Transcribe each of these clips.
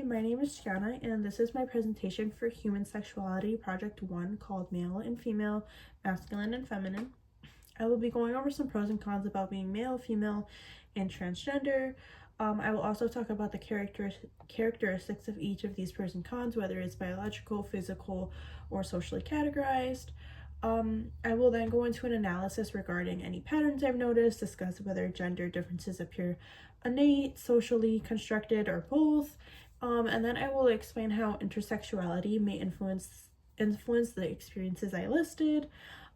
my name is Gianna, and this is my presentation for Human Sexuality Project 1 called Male and Female, Masculine and Feminine. I will be going over some pros and cons about being male, female, and transgender. I will also talk about the characteristics of each of these pros and cons, whether it's biological, physical, or socially categorized. I will then go into an analysis regarding any patterns I've noticed, discuss whether gender differences appear innate, socially constructed, or both. And then I will explain how intersexuality may influence the experiences I listed.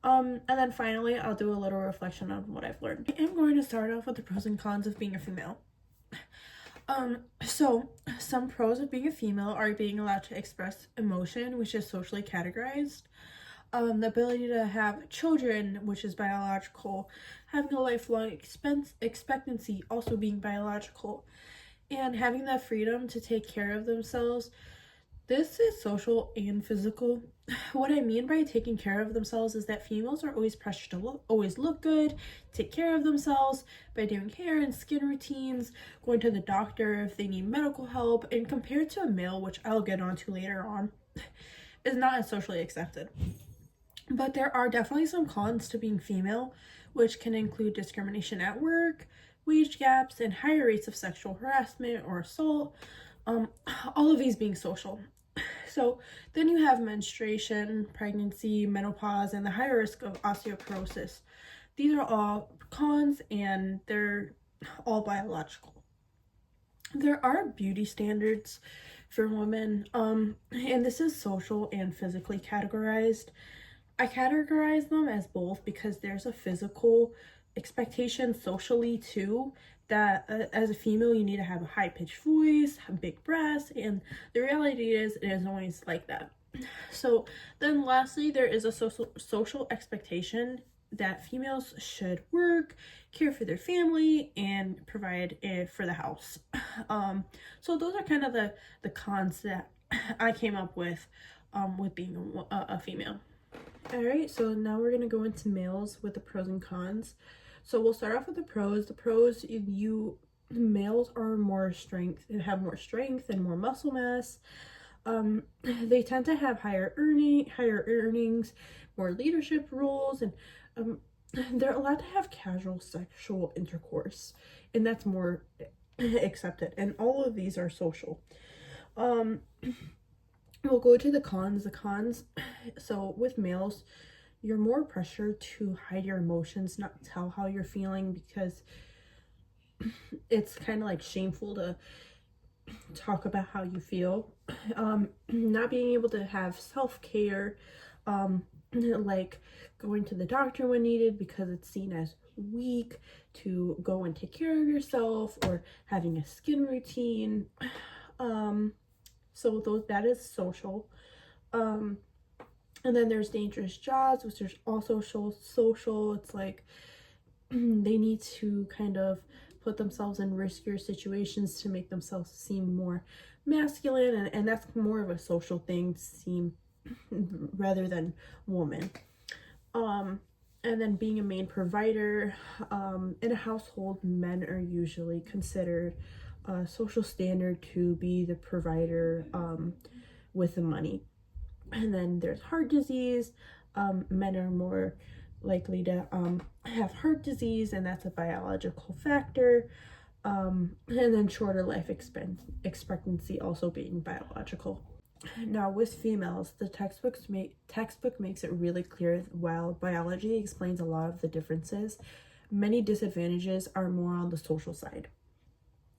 And then finally, I'll do a little reflection on what I've learned. I am going to start off with the pros and cons of being a female. So some pros of being a female are being allowed to express emotion, which is socially categorized. The ability to have children, which is biological, having a lifelong expectancy, also being biological, and having the freedom to take care of themselves. This is social and physical. What I mean by taking care of themselves is that females are always pressured to always look good, take care of themselves by doing hair and skin routines, going to the doctor if they need medical help, and compared to a male, which I'll get onto later on, is not as socially accepted. But there are definitely some cons to being female, which can include discrimination at work, wage gaps, and higher rates of sexual harassment or assault, all of these being social. So then you have menstruation, pregnancy, menopause, and the higher risk of osteoporosis. These are all cons, and they're all biological. There are beauty standards for women, and this is social and physically categorized. I categorize them as both because there's a physical expectation socially too, that as a female you need to have a high-pitched voice, have big breasts, and the reality is it isn't always like that. So then lastly, there is a social expectation that females should work, care for their family, and provide for the house. So those are kind of the cons that I came up with being a female. Alright, so now we're going to go into males with the pros and cons. So we'll start off with the pros. The pros, males are more strength and have more strength and more muscle mass. They tend to have higher earnings, more leadership roles, and they're allowed to have casual sexual intercourse, and that's more accepted. And all of these are social. We'll go to the cons. So with males, you're more pressured to hide your emotions, not tell how you're feeling, because it's kind of like shameful to talk about how you feel. Not being able to have self-care, like going to the doctor when needed because it's seen as weak to go and take care of yourself, or having a skin routine. So that is social. And then there's dangerous jobs, which is also social. It's like they need to kind of put themselves in riskier situations to make themselves seem more masculine, and that's more of a social thing to seem rather than woman. And then being a main provider, in a household, men are usually considered a social standard to be the provider with the money. And then there's heart disease. Men are more likely to have heart disease, and that's a biological factor. And then shorter life expectancy also being biological. Now with females, the textbook makes it really clear, while biology explains a lot of the differences, many disadvantages are more on the social side.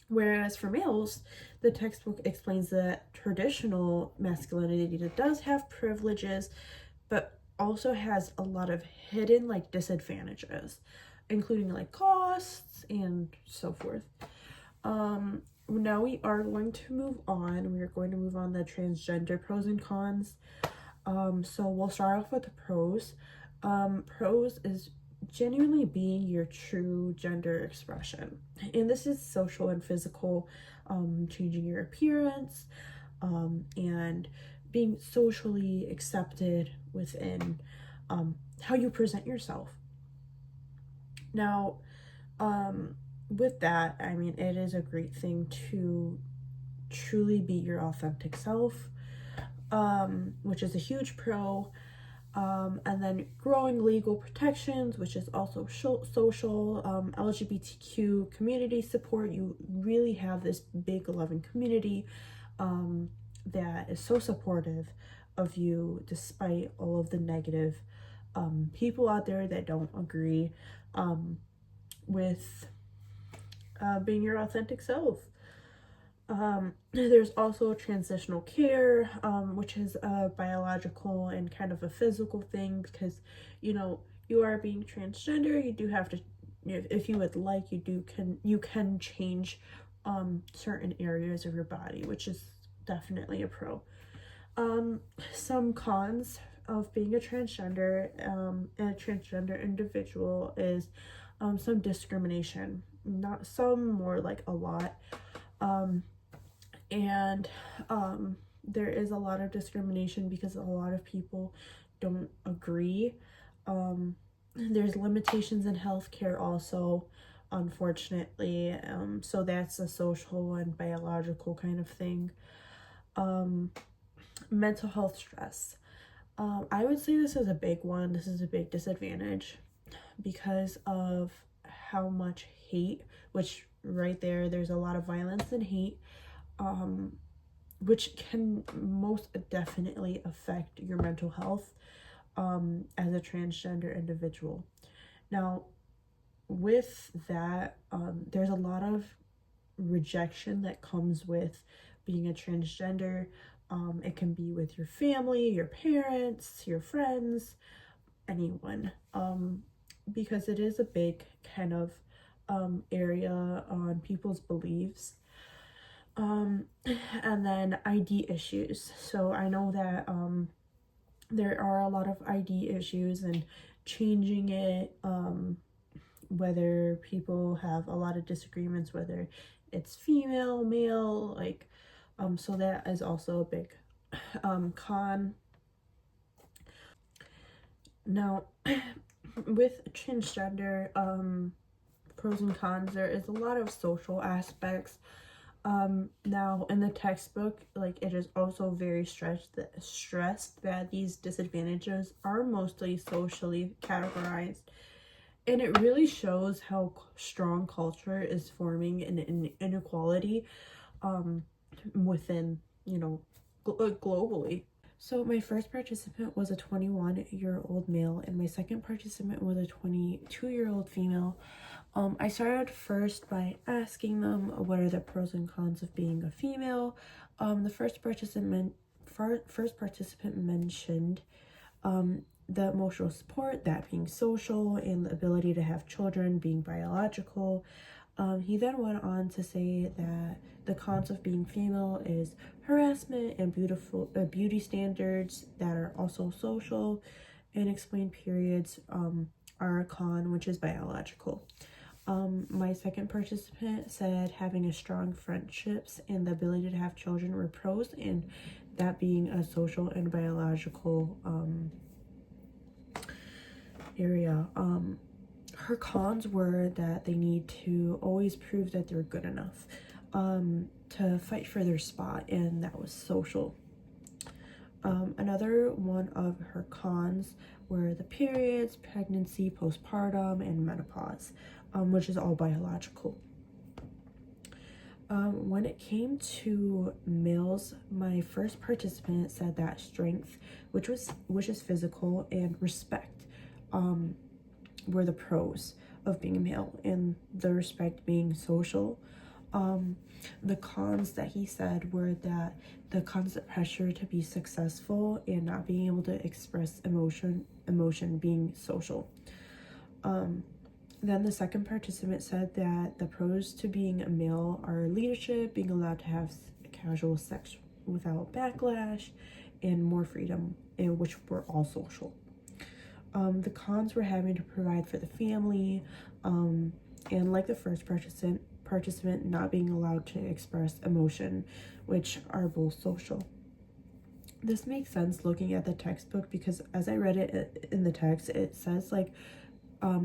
Whereas for males, the textbook explains that traditional masculinity does have privileges, but also has a lot of hidden like disadvantages, including like costs and so forth. Now we are going to move on. We are going to move on the transgender pros and cons. So we'll start off with the pros. Pros is genuinely being your true gender expression, and this is social and physical, changing your appearance, and being socially accepted within how you present yourself. Now with that, I mean, it is a great thing to truly be your authentic self, which is a huge pro. And then growing legal protections, which is also social, LGBTQ community support. You really have this big loving community that is so supportive of you despite all of the negative people out there that don't agree with being your authentic self. There's also transitional care, which is a biological and kind of a physical thing, because you are being transgender. You do have to, if you would like, you can change certain areas of your body, which is definitely a pro. Some cons of being a transgender individual is some discrimination. Not some, more like a lot. And there is a lot of discrimination because a lot of people don't agree. There's limitations in healthcare also, unfortunately. So that's a social and biological kind of thing. Mental health stress. I would say this is a big one. This is a big disadvantage because of how much hate, which right there's a lot of violence and hate, which can most definitely affect your mental health as a transgender individual. Now, with that, there's a lot of rejection that comes with being a transgender. It can be with your family, your parents, your friends, anyone, because it is a big kind of area on people's beliefs. And then ID issues. So I know that there are a lot of ID issues and changing it, whether people have a lot of disagreements, whether it's female, male, like, so that is also a big con. Now, with transgender pros and cons, there is a lot of social aspects. Now in the textbook, like, it is also very stressed that these disadvantages are mostly socially categorized, and it really shows how strong culture is forming an inequality within, globally. So my first participant was a 21-year-old male, and my second participant was a 22-year-old female. I started first by asking them what are the pros and cons of being a female. The first participant mentioned the emotional support, that being social, and the ability to have children being biological. He then went on to say that the cons of being female is harassment and beauty standards that are also social, and explained periods are a con, which is biological. My second participant said having a strong friendships and the ability to have children were pros, and that being a social and biological area. Her cons were that they need to always prove that they're good enough to fight for their spot, and that was social. Another one of her cons were the periods, pregnancy, postpartum, and menopause, which is all biological. When it came to males, my first participant said that strength, which is physical, and respect were the pros of being a male, and the respect being social. The cons that he said were that the constant pressure to be successful and not being able to express emotion being social. Then the second participant said that the pros to being a male are leadership, being allowed to have casual sex without backlash, and more freedom, and which were all social. The cons were having to provide for the family, and like the first participant not being allowed to express emotion, which are both social. This makes sense looking at the textbook, because as I read it in the text, it says like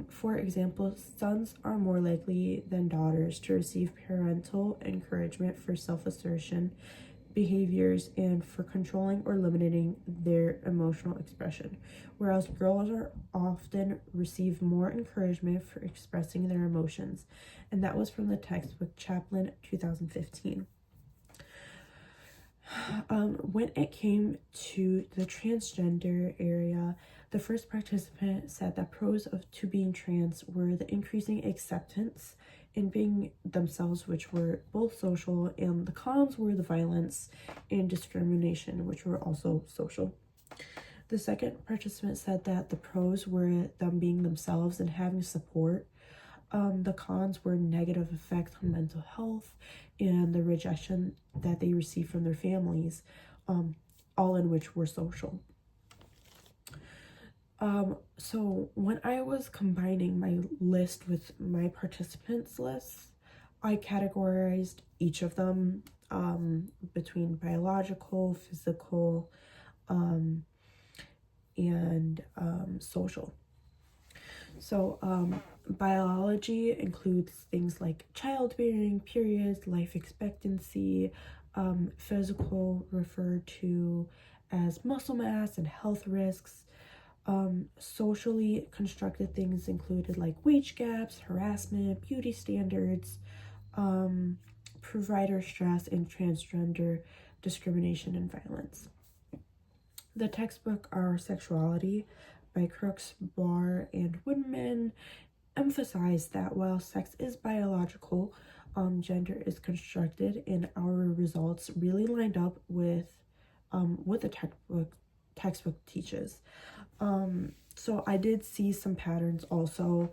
For example, sons are more likely than daughters to receive parental encouragement for self-assertion behaviors and for controlling or limiting their emotional expression, whereas girls are often receive more encouragement for expressing their emotions. And that was from the textbook Chaplin 2015. When it came to the transgender area, the first participant said that pros to being trans were the increasing acceptance in being themselves, which were both social, and the cons were the violence and discrimination, which were also social. The second participant said that the pros were them being themselves and having support. The cons were negative effects on mental health and the rejection that they received from their families, all in which were social. So when I was combining my list with my participants list, I categorized each of them between biological, physical, and social. So biology includes things like childbearing, periods, life expectancy. Physical referred to as muscle mass and health risks. Socially constructed things included like wage gaps, harassment, beauty standards, provider stress, and transgender discrimination and violence. The textbook Our Sexuality by Crooks, Barr, and Woodman emphasized that while sex is biological, gender is constructed, and our results really lined up with what the textbook teaches. So I did see some patterns also.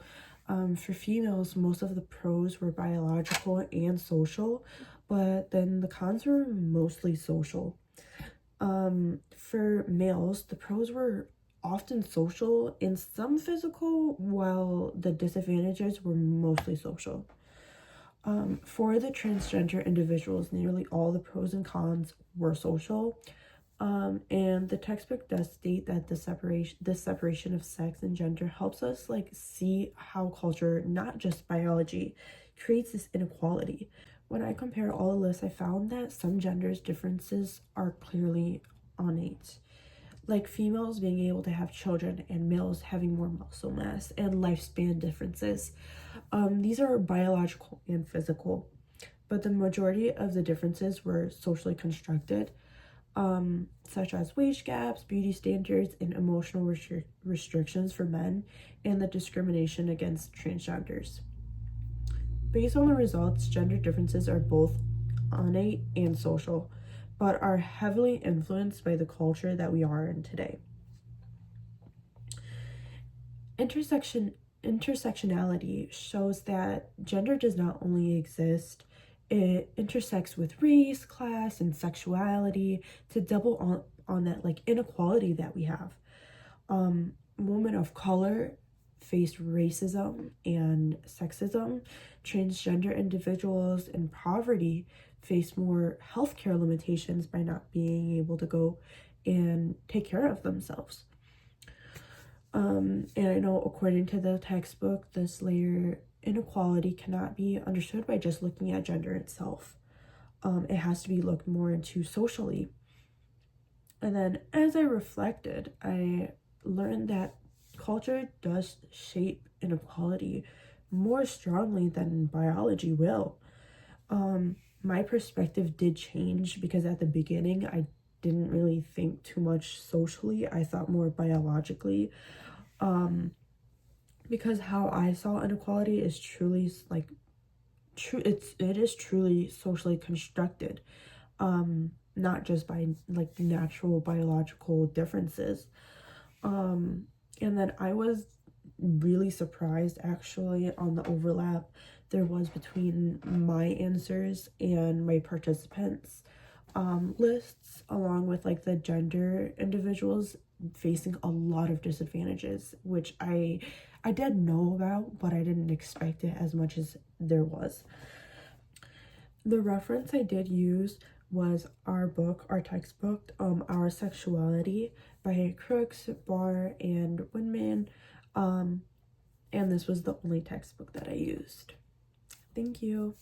For females, most of the pros were biological and social, but then the cons were mostly social. For males, the pros were often social and some physical, while the disadvantages were mostly social. For the transgender individuals, nearly all the pros and cons were social. And the textbook does state that this separation of sex and gender helps us like see how culture, not just biology, creates this inequality. When I compare all the lists, I found that some genders differences are clearly innate, like females being able to have children and males having more muscle mass and lifespan differences. These are biological and physical, but the majority of the differences were socially constructed, such as wage gaps, beauty standards, and emotional restrictions for men, and the discrimination against transgenders. Based on the results, gender differences are both innate and social, but are heavily influenced by the culture that we are in today. Intersectionality shows that gender does not only exist, it intersects with race, class, and sexuality to double on that like inequality that we have. Women of color face racism and sexism. Transgender individuals in poverty face more healthcare limitations by not being able to go and take care of themselves. And I know according to the textbook, this layer inequality cannot be understood by just looking at gender itself. It has to be looked more into socially. And then as I reflected, I learned that culture does shape inequality more strongly than biology will. My perspective did change because at the beginning I didn't really think too much socially. I thought more biologically. Because how I saw inequality is truly like it is truly socially constructed, not just by like natural biological differences. And then I was really surprised actually on the overlap there was between my answers and my participants lists, along with like the gender individuals facing a lot of disadvantages, which I did know about, but I didn't expect it as much as there was. The reference I did use was our textbook, Our Sexuality by Crooks, Barr, and Winman. and this was the only textbook that I used. Thank you.